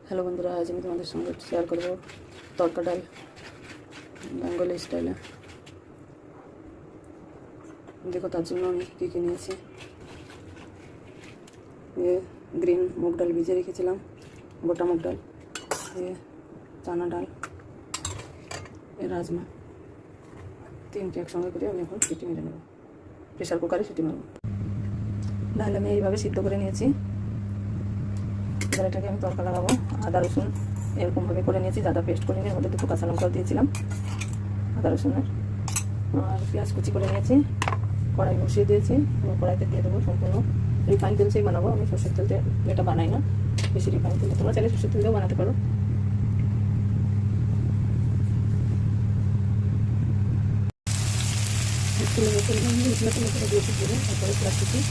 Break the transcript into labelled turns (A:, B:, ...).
A: Hello বন্ধুরা, আজ আমি তোমাদের সঙ্গে শেয়ার করবো তড়কা ডাল বেঙ্গলি স্টাইলে। দেখো তার জন্য আমি কী কী নিয়েছি। গ্রিন মুগ ডাল ভিজে রেখেছিলাম, গোটা মুগ ডাল, চানা ডাল, রাজমা, তিনটে একসঙ্গে করে আমি এখন সিটি মেরে নেব। প্রেশার কুকারে সিটি মারব। ডাল আমি এইভাবে সিদ্ধ করে নিয়েছি। এবার এটাকে আমি তড়কা লাগাবো। আদা রসুন এরকমভাবে করে নিয়েছি, আদা পেস্ট করে নিয়ে ওদের দুটো কাঁচা লঙ্কাও দিয়েছিলাম আদা রসুনের, আর পেঁয়াজ কুচি করে নিয়েছি। কড়াই বসিয়ে দিয়েছি, কড়াইতে দিয়ে দেবো সম্পূর্ণ রিফাইন তেল সেই বানাবো। আমি সর্ষের তেলতে এটা বানাই না, বেশি রিফাইন তেল। তোমরা চাইলে সর্ষের তেল দিয়েও বানাতে পারো। দিয়েছি, তারপরে প্লাস্টিক